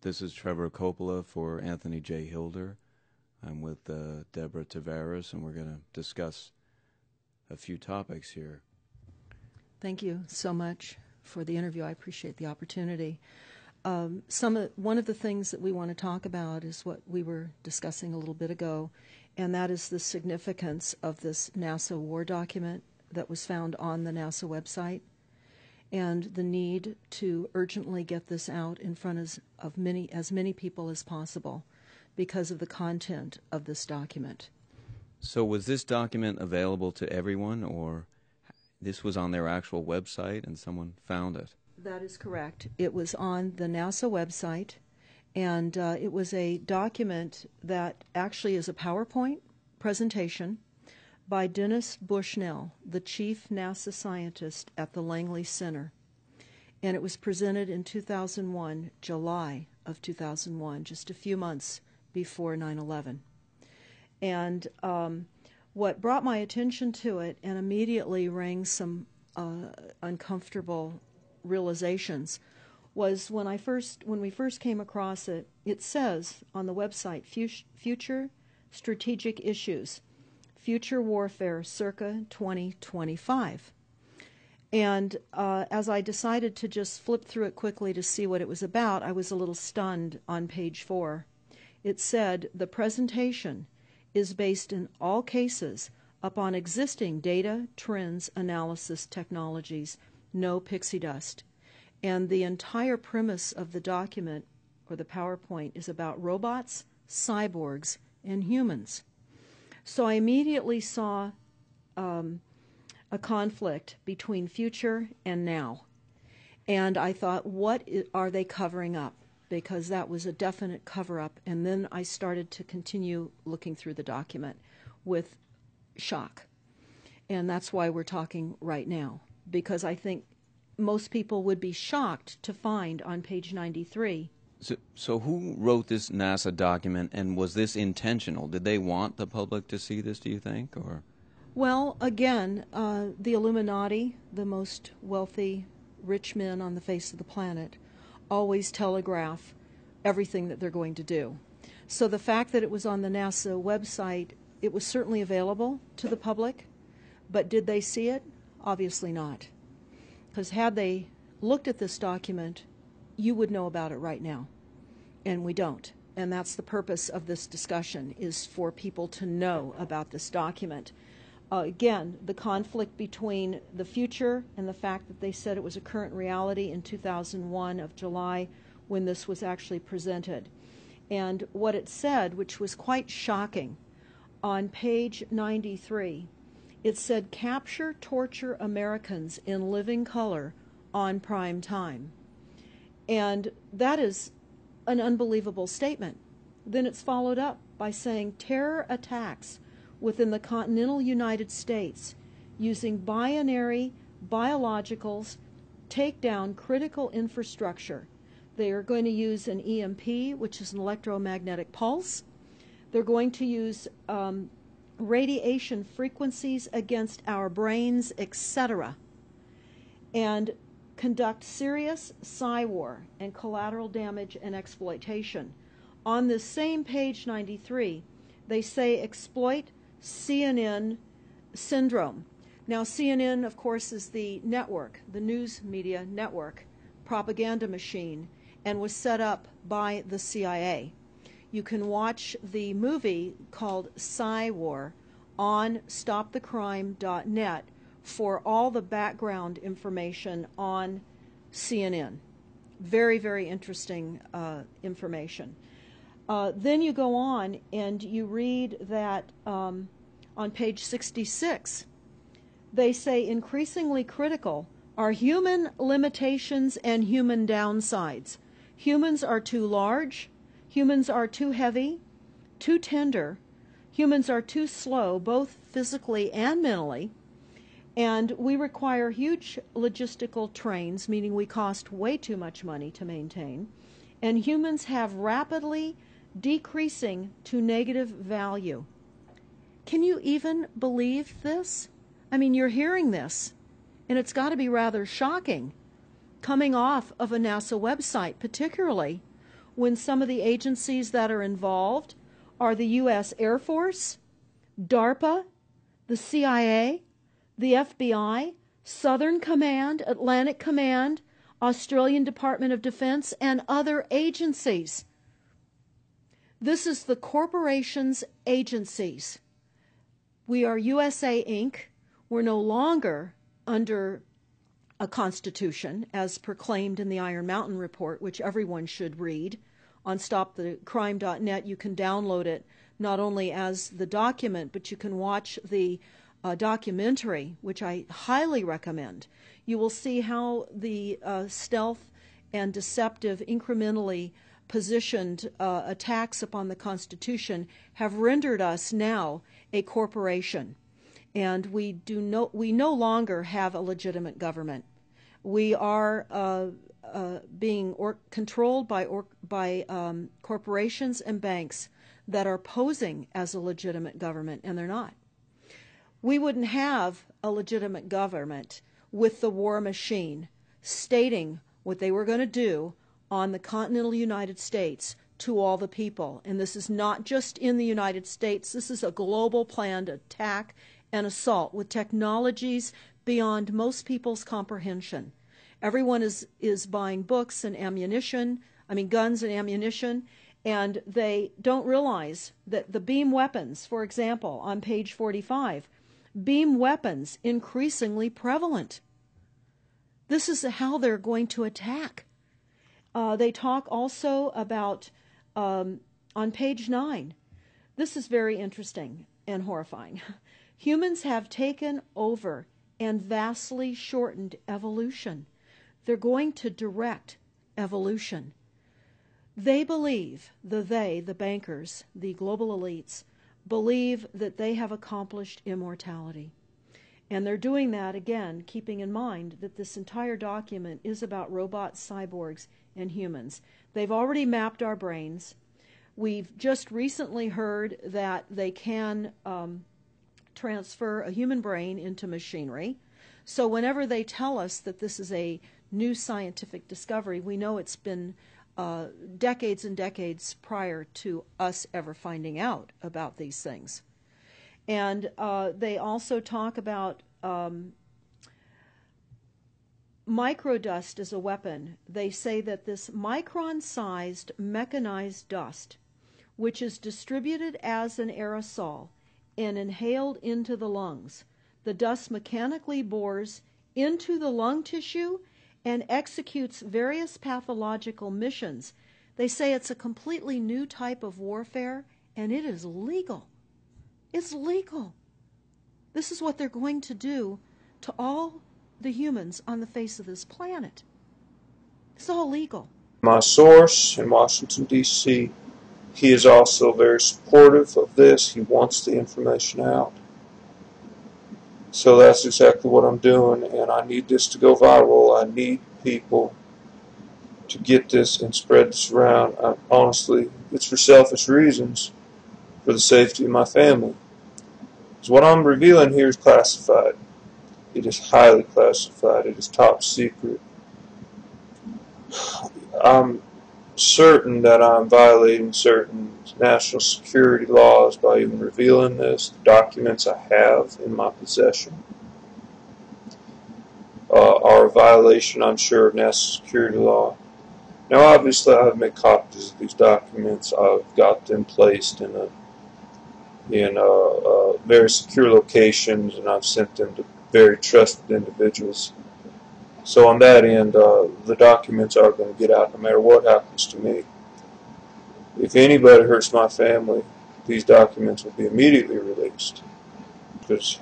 This is Trevor Coppola for Anthony J. Hilder. I'm with Deborah Tavares, and we're going to discuss a few topics here. Thank you so much for the interview. I appreciate the opportunity. One of the things that we want to talk about is what we were discussing a little bit ago, and that is the significance of this NASA war document that was found on the NASA website, and the need to urgently get this out in front of as many people as possible because of the content of this document. So was this document available to everyone, or this was on their actual website and someone found it? That is correct. It was on the NASA website, and it was a document that actually is a PowerPoint presentation by Dennis Bushnell, the chief NASA scientist at the Langley Center. And it was presented in 2001, July of 2001, just a few months before 9/11. And what brought my attention to it and immediately rang some uncomfortable realizations was when we first came across it. It says on the website, Future Strategic Issues, Future Warfare circa 2025. And as I decided to just flip through it quickly to see what it was about, I was a little stunned on page 4. It said, the presentation is based in all cases upon existing data, trends, analysis technologies, no pixie dust. And the entire premise of the document, or the PowerPoint, is about robots, cyborgs, and humans. So I immediately saw a conflict between future and now. And I thought, what are they covering up? Because that was a definite cover-up. And then I started to continue looking through the document with shock. And that's why we're talking right now, because I think most people would be shocked to find on page 93. So who wrote this NASA document, and was this intentional? Did they want the public to see this, do you think? Or? Well, again, the Illuminati, the most wealthy, rich men on the face of the planet, always telegraph everything that they're going to do. So the fact that it was on the NASA website, it was certainly available to the public, but did they see it? Obviously not. Because had they looked at this document, you would know about it right now. And we don't. And that's the purpose of this discussion, is for people to know about this document. Again, the conflict between the future and the fact that they said it was a current reality in 2001 of July when this was actually presented. And what it said, which was quite shocking, on page 93, it said, capture, torture Americans in living color on prime time. And that is an unbelievable statement. Then it's followed up by saying terror attacks within the continental United States using binary biologicals take down critical infrastructure. They are going to use an EMP, which is an electromagnetic pulse. They're going to use radiation frequencies against our brains, etc., and conduct serious psy-war and collateral damage and exploitation. On this same page 93, they say exploit CNN syndrome. Now, CNN, of course, is the network, the news media network, propaganda machine, and was set up by the CIA. You can watch the movie called Psy-War on stopthecrime.net for all the background information on CNN. Very, very interesting information. Then you go on and you read that on page 66, they say increasingly critical are human limitations and human downsides. Humans are too large, humans are too heavy, too tender, humans are too slow, both physically and mentally, and we require huge logistical trains, meaning we cost way too much money to maintain, and humans have rapidly decreasing to negative value. Can you even believe this? I mean, you're hearing this, and it's got to be rather shocking coming off of a NASA website, particularly when some of the agencies that are involved are the U.S. Air Force, DARPA, the CIA, the FBI, Southern Command, Atlantic Command, Australian Department of Defense, and other agencies. This is the corporation's agencies. We are USA Inc. We're no longer under a constitution as proclaimed in the Iron Mountain Report, which everyone should read. On stopthecrime.net, you can download it not only as the document, but you can watch the documentary, which I highly recommend. You will see how the stealth and deceptive, incrementally positioned attacks upon the Constitution have rendered us now a corporation. And we no longer have a legitimate government. We are being controlled by corporations and banks that are posing as a legitimate government, and they're not. We wouldn't have a legitimate government with the war machine stating what they were going to do on the continental United States to all the people. And this is not just in the United States. This is a global planned attack and assault with technologies beyond most people's comprehension. Everyone is buying books and ammunition, guns and ammunition, and they don't realize that the beam weapons, for example, on page 45, beam weapons increasingly prevalent. This is how they're going to attack. They talk also about, on page 9, this is very interesting and horrifying. Humans have taken over and vastly shortened evolution. They're going to direct evolution. They believe, the bankers, the global elites, believe that they have accomplished immortality. And they're doing that, again, keeping in mind that this entire document is about robots, cyborgs, and humans. They've already mapped our brains. We've just recently heard that they can transfer a human brain into machinery. So whenever they tell us that this is a new scientific discovery, we know it's been decades and decades prior to us ever finding out about these things. And they also talk about microdust as a weapon. They say that this micron-sized mechanized dust, which is distributed as an aerosol and inhaled into the lungs, the dust mechanically bores into the lung tissue and executes various pathological missions. They say it's a completely new type of warfare, and it is legal. It's legal. This is what they're going to do to all the humans on the face of this planet. It's all legal. My source in Washington, D.C., he is also very supportive of this. He wants the information out. So that's exactly what I'm doing, and I need this to go viral. I need people to get this and spread this around. Honestly, it's for selfish reasons, for the safety of my family. Because what I'm revealing here is classified. It is highly classified. It is top secret. I'm certain that I'm violating certain national security laws by even revealing this. The documents I have in my possession are a violation, I'm sure, of national security law. Now, obviously, I've made copies of these documents. I've got them placed in very secure locations, and I've sent them to very trusted individuals. So on that end, the documents are going to get out no matter what happens to me. If anybody hurts my family, these documents will be immediately released. Because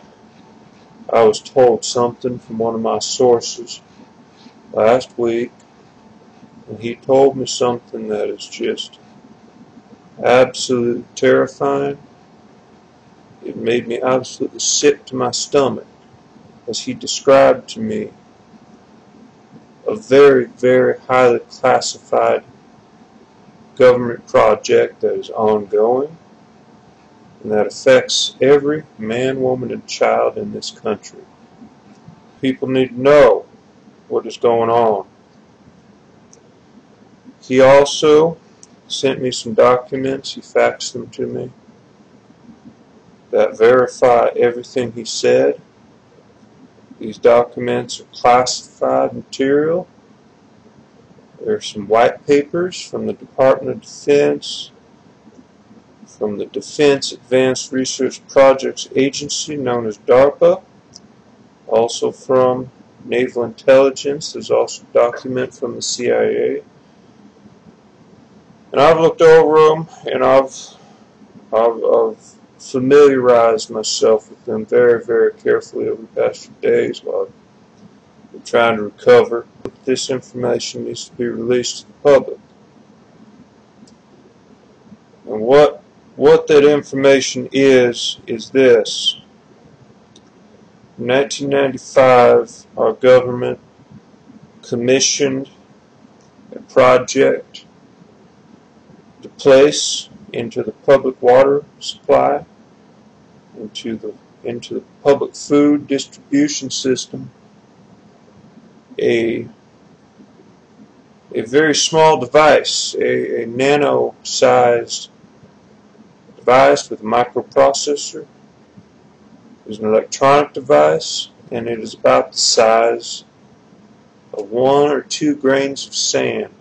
I was told something from one of my sources last week, and he told me something that is just absolutely terrifying. It made me absolutely sick to my stomach as he described to me a very, very highly classified government project that is ongoing and that affects every man, woman, and child in this country. People need to know what is going on. He also sent me some documents. He faxed them to me that verify everything he said. These documents are classified material. There are some white papers from the Department of Defense, from the Defense Advanced Research Projects Agency, known as DARPA, also from Naval Intelligence. There's also a document from the CIA. And I've looked over them, and I've familiarized myself with them very, very carefully over the past few days while I've been trying to recover. This information needs to be released to the public. And what that information is this. In 1995, our government commissioned a project to place into the public water supply, into the public food distribution system, a very small device, a nano-sized device with a microprocessor. It is an electronic device, and it is about the size of 1 or 2 grains of sand.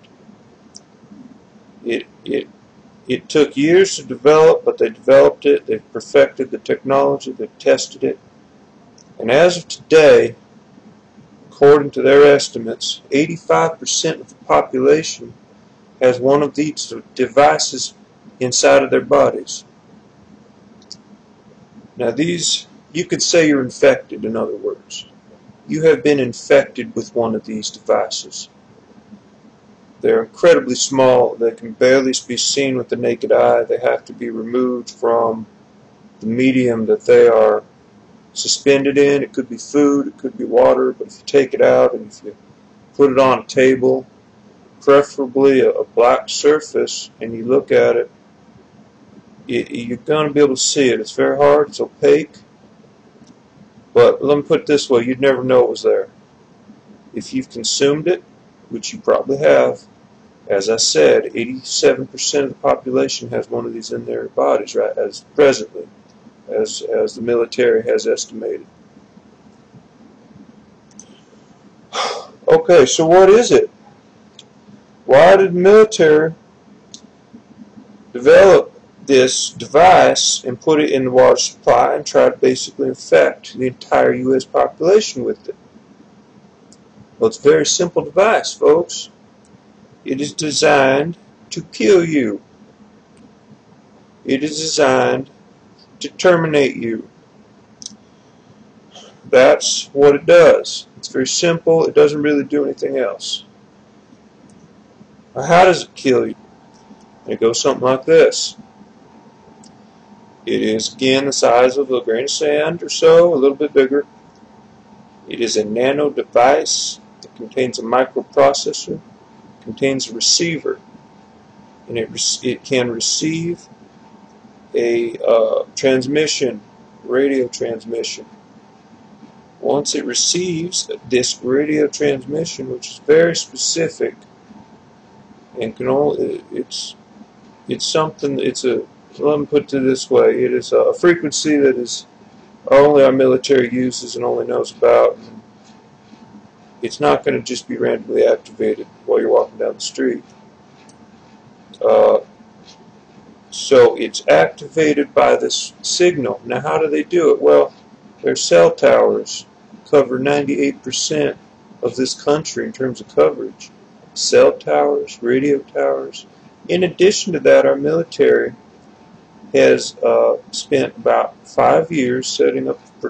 It took years to develop, but they developed it, they've perfected the technology, they've tested it, and as of today, according to their estimates, 85% of the population has one of these devices inside of their bodies. Now these, you could say you're infected, in other words. You have been infected with one of these devices. They're incredibly small. They can barely be seen with the naked eye. They have to be removed from the medium that they are suspended in. It could be food, it could be water, but if you take it out and if you put it on a table, preferably a black surface, and you look at it, you're going to be able to see it. It's very hard, it's opaque, but let me put it this way, you'd never know it was there. If you've consumed it, which you probably have, as I said, 87% of the population has one of these in their bodies, right, as presently, as the military has estimated. Okay, so what is it? Why did the military develop this device and put it in the water supply and try to basically infect the entire U.S. population with it? Well, it's a very simple device, folks. It is designed to kill you. It is designed to terminate you. That's what it does. It's very simple. It doesn't really do anything else. Now, how does it kill you? It goes something like this. It is, again, the size of a grain of sand or so, a little bit bigger. It is a nano device. It contains a microprocessor. It contains a receiver. And it can receive a transmission, radio transmission. Once it receives this radio transmission, which is very specific, and can only it's something. Let me put it this way: it is a frequency that is only our military uses and only knows about. It's not going to just be randomly activated while you're walking down the street. So it's activated by this signal. Now, how do they do it? Well, their cell towers cover 98% of this country in terms of coverage. Cell towers, radio towers. In addition to that, our military has spent about 5 years setting up a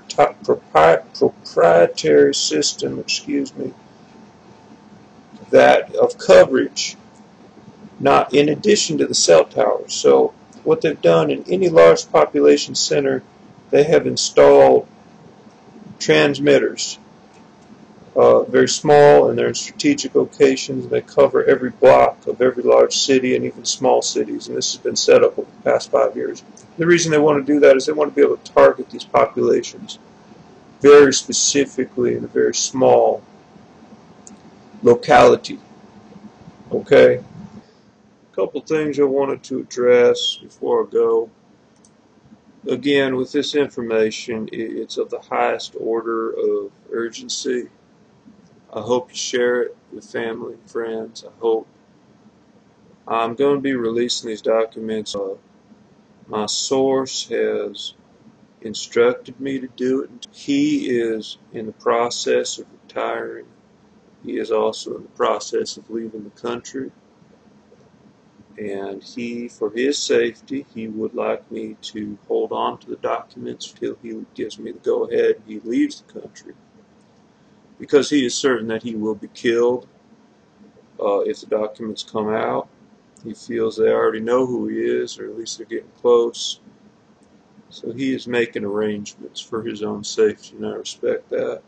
proprietary system, that of coverage, not in addition to the cell towers. So what they've done in any large population center, they have installed transmitters, very small, and they're in strategic locations. They cover every block of every large city and even small cities, and this has been set up over the past 5 years. The reason they want to do that is they want to be able to target these populations very specifically in a very small locality. Okay? couple things I wanted to address before I go. Again, with this information, it's of the highest order of urgency. I hope you share it with family and friends. I hope. I'm going to be releasing these documents. My source has instructed me to do it. He is in the process of retiring. He is also in the process of leaving the country. And for his safety, he would like me to hold on to the documents until he gives me the go-ahead and he leaves the country. Because he is certain that he will be killed if the documents come out. He feels they already know who he is, or at least they're getting close. So he is making arrangements for his own safety, and I respect that.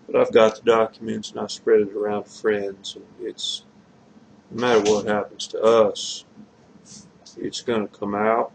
But I've got the documents, and I've spread it around to friends, and no matter what happens to us, it's going to come out.